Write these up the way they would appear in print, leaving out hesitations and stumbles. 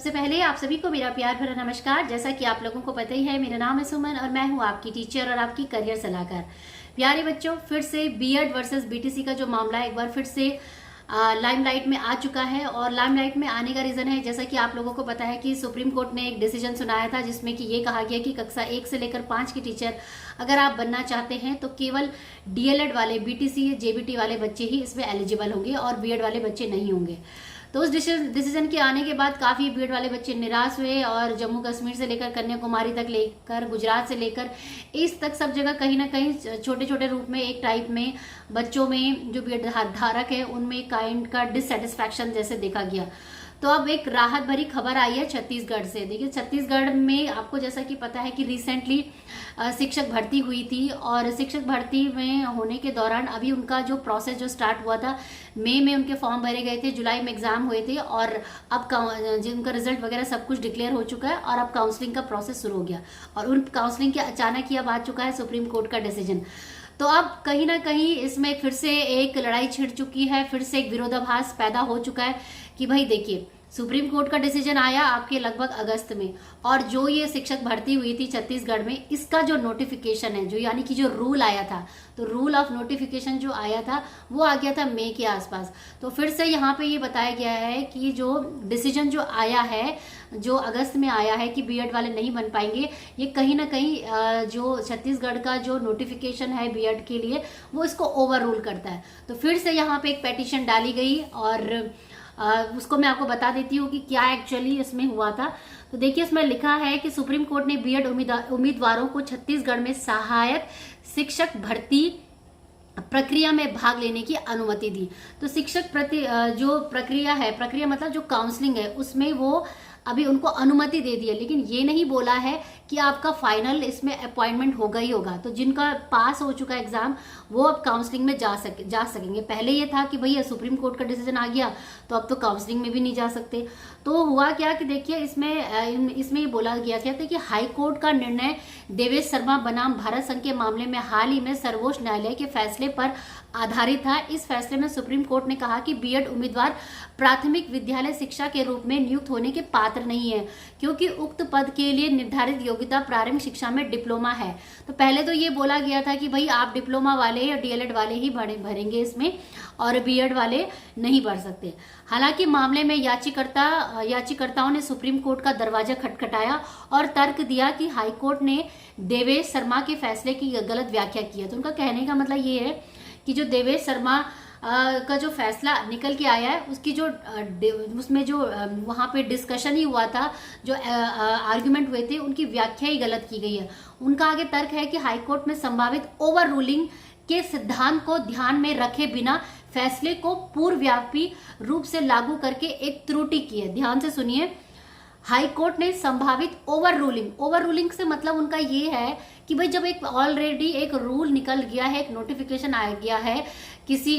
सबसे पहले आप सभी को मेरा प्यार भरा नमस्कार। जैसा कि आप लोगों को पता ही है, मेरा नाम है सुमन और मैं हूं आपकी टीचर और आपकी करियर सलाहकार। प्यारे बच्चों, फिर से बीएड वर्सेस बीटीसी का जो मामला है एक बार फिर से लाइमलाइट में आ चुका है। और लाइमलाइट में आने का रीजन है, जैसा कि आप लोगों को पता है कि सुप्रीम कोर्ट ने एक डिसीजन सुनाया था जिसमें कि ये कहा गया कि कक्षा 1 से लेकर 5 की टीचर अगर आप बनना चाहते हैं तो केवल डीएलएड वाले, बीटीसी जेबीटी वाले बच्चे ही इसमें एलिजिबल होंगे और बीएड वाले बच्चे नहीं होंगे। तो उस डिसीजन के आने के बाद काफी बीएड वाले बच्चे निराश हुए और जम्मू कश्मीर से लेकर कन्याकुमारी तक लेकर गुजरात से लेकर ईस्ट तक सब जगह कहीं ना कहीं छोटे छोटे रूप में एक टाइप में बच्चों में जो बीएड धारक है उनमें काइंड का डिससेटिस्फैक्शन जैसे देखा गया। तो अब एक राहत भरी खबर आई है छत्तीसगढ़ से। देखिए, छत्तीसगढ़ में आपको जैसा कि पता है कि रिसेंटली शिक्षक भर्ती हुई थी और शिक्षक भर्ती में होने के दौरान अभी उनका जो प्रोसेस जो स्टार्ट हुआ था, मई में उनके फॉर्म भरे गए थे, जुलाई में एग्जाम हुए थे और अब जिनका रिजल्ट वगैरह सब कुछ डिक्लेयर हो चुका है और अब काउंसलिंग का प्रोसेस शुरू हो गया। और उन काउंसलिंग के अचानक ही अब आ चुका है सुप्रीम कोर्ट का डिसीजन। तो अब कहीं ना कहीं इसमें फिर से एक लड़ाई छिड़ चुकी है, फिर से एक विरोधाभास पैदा हो चुका है कि भाई देखिए, सुप्रीम कोर्ट का डिसीजन आया आपके लगभग अगस्त में और जो ये शिक्षक भर्ती हुई थी छत्तीसगढ़ में, इसका जो नोटिफिकेशन है, जो यानी कि जो रूल आया था, तो रूल ऑफ नोटिफिकेशन जो आया था वो आ गया था मई के आसपास। तो फिर से यहाँ पे ये बताया गया है कि जो डिसीजन जो आया है, जो अगस्त में आया है कि बीएड वाले नहीं बन पाएंगे, ये कहीं ना कहीं जो छत्तीसगढ़ का जो नोटिफिकेशन है बीएड के लिए वो इसको ओवर रूल करता है। तो फिर से यहाँ पे एक पेटिशन डाली गई और उसको मैं आपको बता देती हूँ कि क्या एक्चुअली इसमें हुआ था। तो देखिए, इसमें लिखा है कि सुप्रीम कोर्ट ने बीएड उम्मीदवारों को छत्तीसगढ़ में सहायक शिक्षक भर्ती प्रक्रिया में भाग लेने की अनुमति दी। तो शिक्षक जो प्रक्रिया मतलब जो काउंसलिंग है उसमें वो अभी उनको अनुमति दे दी है, लेकिन ये नहीं बोला है कि आपका फाइनल इसमें अपॉइंटमेंट होगा ही होगा। तो जिनका पास हो चुका एग्जाम वो अब काउंसलिंग में जा सकेंगे। पहले ये था कि भैया सुप्रीम कोर्ट का डिसीजन आ गया तो अब तो काउंसलिंग में भी नहीं जा सकते। तो हुआ क्या कि देखिए, इसमें ये बोला गया था कि हाई कोर्ट का निर्णय देवेश शर्मा बनाम भारत संघ के मामले में हाल ही में सर्वोच्च न्यायालय के फैसले पर आधारित था। इस फैसले में सुप्रीम कोर्ट ने कहा कि बीएड उम्मीदवार प्राथमिक विद्यालय शिक्षा के रूप में नियुक्त होने के पात्र नहीं है, क्योंकि उक्त पद के लिए निर्धारित योग्यता प्रारंभिक शिक्षा में डिप्लोमा है। तो पहले तो ये बोला गया था कि भाई आप डिप्लोमा वाले या डीएलएड वाले ही भरेंगे इसमें और बीएड वाले नहीं भर सकते। हालांकि मामले में याचिकर्ताओं ने सुप्रीम कोर्ट का दरवाजा खटखटाया और तर्क दिया कि हाईकोर्ट ने देवेश शर्मा के फैसले की गलत व्याख्या की है। तो उनका कहने का मतलब ये है कि जो देवेश शर्मा का जो फैसला निकल के आया है उसकी जो उसमें जो वहाँ पे डिस्कशन ही हुआ था, जो आर्गुमेंट हुए थे, उनकी व्याख्या ही गलत की गई है। उनका आगे तर्क है कि हाईकोर्ट में संभावित ओवर रूलिंग के सिद्धांत को ध्यान में रखे बिना फैसले को पूर्वव्यापी रूप से लागू करके एक त्रुटि की है। ध्यान से सुनिए, हाई कोर्ट ने संभावित ओवर रूलिंग से मतलब उनका ये है कि भाई जब एक ऑलरेडी एक रूल निकल गया है, एक नोटिफिकेशन आ गया है किसी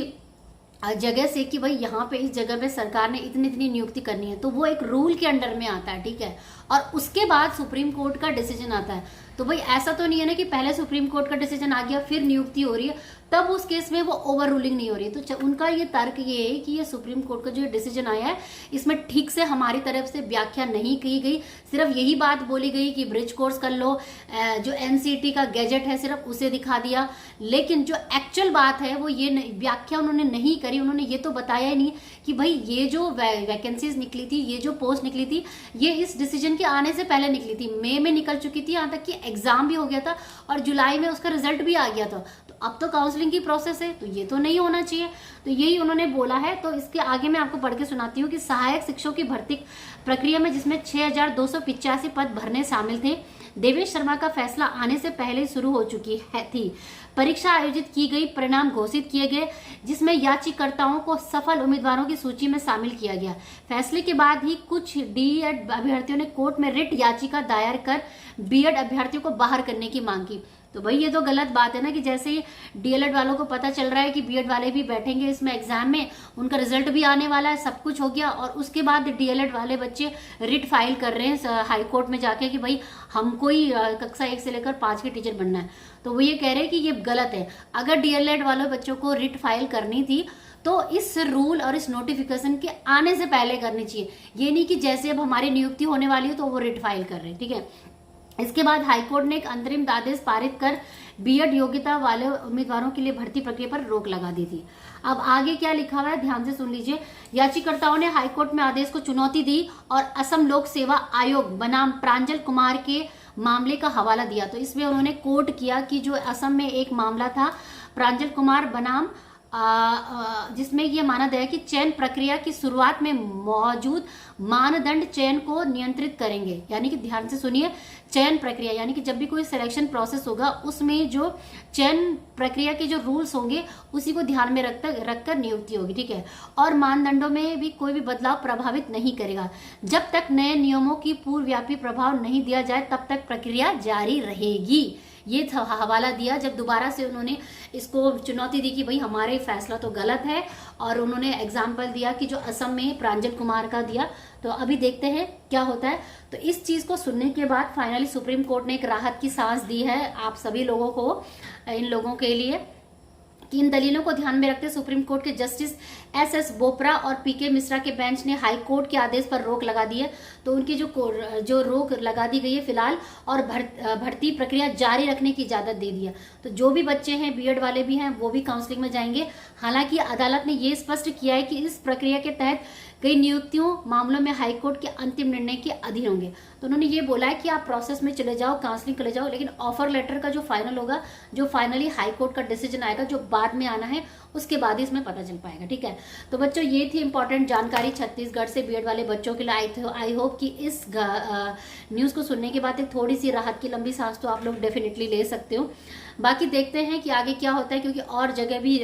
जगह से कि भाई यहाँ पे इस जगह पे सरकार ने इतनी इतनी नियुक्ति करनी है, तो वो एक रूल के अंडर में आता है, ठीक है। और उसके बाद सुप्रीम कोर्ट का डिसीजन आता है। तो भाई ऐसा तो नहीं है ना कि पहले सुप्रीम कोर्ट का डिसीजन आ गया फिर नियुक्ति हो रही है, तब उस केस में वो ओवर रूलिंग नहीं हो रही। तो उनका ये तर्क ये है कि ये सुप्रीम कोर्ट का जो डिसीजन आया है इसमें ठीक से हमारी तरफ से व्याख्या नहीं की गई। सिर्फ यही बात बोली गई कि ब्रिज कोर्स कर लो, जो एनसीईटी का गैजेट है सिर्फ उसे दिखा दिया, लेकिन जो एक्चुअल बात है वो ये व्याख्या उन्होंने नहीं करी। उन्होंने ये तो बताया ही नहीं कि भाई ये जो वैकेंसीज निकली थी, ये जो पोस्ट निकली थी, ये इस डिसीजन के आने से पहले निकली थी, मई में निकल चुकी थी, यहाँ तक कि एग्जाम भी हो गया था और जुलाई में उसका रिजल्ट भी आ गया था। तो अब तो काउंसलिंग की प्रोसेस है, तो ये तो नहीं होना चाहिए। तो यही उन्होंने बोला है। तो इसके आगे मैं आपको पढ़ के सुनाती हूँ कि सहायक शिक्षकों की भर्ती प्रक्रिया में जिसमें 6285 पद भरने शामिल थे, देवेश शर्मा का फैसला आने से पहले शुरू हो चुकी थी। परीक्षा आयोजित की गई, परिणाम घोषित किए गए, जिसमें याचिकाकर्ताओं को सफल उम्मीदवारों की सूची में शामिल किया गया। फैसले के बाद ही कुछ डीएड अभ्यर्थियों ने कोर्ट में रिट याचिका दायर कर बीएड अभ्यर्थियों को बाहर करने की मांग की। तो भाई ये तो गलत बात है ना कि जैसे ही डीएलएड वालों को पता चल रहा है कि बीएड वाले भी बैठेंगे इसमें एग्जाम में, उनका रिजल्ट भी आने वाला है, सब कुछ हो गया, और उसके बाद डीएलएड वाले बच्चे रिट फाइल कर रहे हैं हाई कोर्ट में जाके कि भाई हमको ही कक्षा 1 से लेकर 5 के टीचर बनना है। तो वो ये कह रहे हैं कि ये गलत है। अगर डीएलएड वाले बच्चों को रिट फाइल करनी थी तो इस रूल और इस नोटिफिकेशन के आने से पहले करनी चाहिए। ये नहीं कि जैसे अब हमारी नियुक्ति होने वाली है तो वो रिट फाइल कर रहे हैं, ठीक है। इसके बाद हाईकोर्ट ने एक अंतरिम आदेश पारित कर बीएड योग्यता वाले उम्मीदवारों के लिए भर्ती प्रक्रिया पर रोक लगा दी थी। अब आगे क्या लिखा हुआ है ध्यान से सुन लीजिए। याचिकाकर्ताओं ने हाईकोर्ट में आदेश को चुनौती दी और असम लोक सेवा आयोग बनाम प्रांजल कुमार के मामले का हवाला दिया। तो इसमें उन्होंने कोर्ट किया कि जो असम में एक मामला था प्रांजल कुमार बनाम जिसमें यह माना गया कि चयन प्रक्रिया की शुरुआत में मौजूद मानदंड चयन को नियंत्रित करेंगे। यानी कि ध्यान से सुनिए, चयन प्रक्रिया यानी कि जब भी कोई सिलेक्शन प्रोसेस होगा उसमें जो चयन प्रक्रिया के जो रूल्स होंगे उसी को ध्यान में रखकर नियुक्ति होगी, ठीक है। और मानदंडों में भी कोई भी बदलाव प्रभावित नहीं करेगा। जब तक नए नियमों की पूर्वव्यापी प्रभाव नहीं दिया जाए तब तक प्रक्रिया जारी रहेगी। ये हवाला दिया जब दोबारा से उन्होंने इसको चुनौती दी कि भाई हमारे फैसला तो गलत है, और उन्होंने एग्जाम्पल दिया कि जो असम में प्रांजल कुमार का दिया। तो अभी देखते हैं क्या होता है। तो इस चीज को सुनने के बाद फाइनली सुप्रीम कोर्ट ने एक राहत की सांस दी है आप सभी लोगों को, इन लोगों के लिए, कि इन दलीलों को ध्यान में रखते सुप्रीम कोर्ट के जस्टिस एस बोपरा और पीके मिश्रा के बेंच ने हाई कोर्ट के आदेश पर रोक लगा दी है। तो उनकी जो रोक लगा दी गई है फिलहाल, और भर्ती प्रक्रिया जारी रखने की इजाजत दे दी है। तो जो भी बच्चे हैं बीएड वाले भी हैं वो भी काउंसलिंग में जाएंगे। हालांकि अदालत ने ये स्पष्ट किया है कि इस प्रक्रिया के तहत कई नियुक्तियों मामलों में हाईकोर्ट के अंतिम निर्णय के अधीन होंगे। तो उन्होंने ये बोला है कि आप प्रोसेस में चले जाओ, काउंसलिंग चले जाओ, लेकिन ऑफर लेटर का जो फाइनल होगा, जो फाइनली हाईकोर्ट का डिसीजन आएगा, जो बाद में आना है, उसके बाद ही इसमें पता चल पाएगा, ठीक है। तो बच्चों ये थी इंपॉर्टेंट जानकारी छत्तीसगढ़ से बीएड वाले बच्चों के लिए। आई होप कि इस न्यूज को सुनने के बाद एक थोड़ी सी राहत की लंबी सांस तो आप लोग डेफिनेटली ले सकते हो। बाकी देखते हैं कि आगे क्या होता है, क्योंकि और जगह भी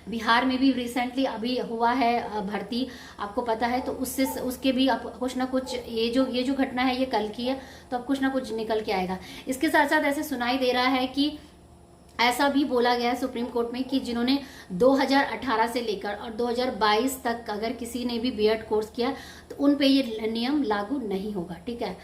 बिहार में भी रिसेंटली अभी हुआ है भर्ती, आपको पता है। तो उसके भी अब कुछ ना कुछ ये जो घटना है ये कल की है, तो अब कुछ ना कुछ निकल के आएगा। इसके साथ साथ ऐसे सुनाई दे रहा है कि ऐसा भी बोला गया है सुप्रीम कोर्ट में कि जिन्होंने 2018 से लेकर और 2022 तक अगर किसी ने भी बीएड कोर्स किया तो उन पे ये नियम लागू नहीं होगा, ठीक है।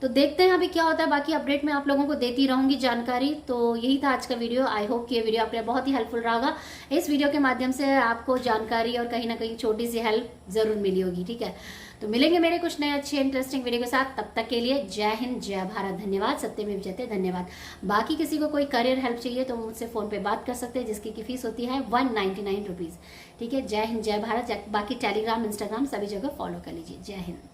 तो देखते हैं अभी क्या होता है। बाकी अपडेट मैं आप लोगों को देती रहूंगी जानकारी। तो यही था आज का वीडियो। आई होप कि ये वीडियो आपके लिए बहुत ही हेल्पफुल रहा होगा। इस वीडियो के माध्यम से आपको जानकारी और कहीं ना कहीं छोटी सी हेल्प जरूर मिली होगी, ठीक है। तो मिलेंगे मेरे कुछ नए अच्छे इंटरेस्टिंग वीडियो के साथ। तब तक के लिए जय हिंद, जय भारत, धन्यवाद। सत्यमेव जयते, धन्यवाद। बाकी किसी को कोई करियर हेल्प चाहिए तो मुझसे फोन पे बात कर सकते हैं, जिसकी की फीस होती है 199 रुपीज, ठीक है। जय हिंद, जय भारत। बाकी टेलीग्राम, इंस्टाग्राम सभी जगह फॉलो कर लीजिए। जय हिंद।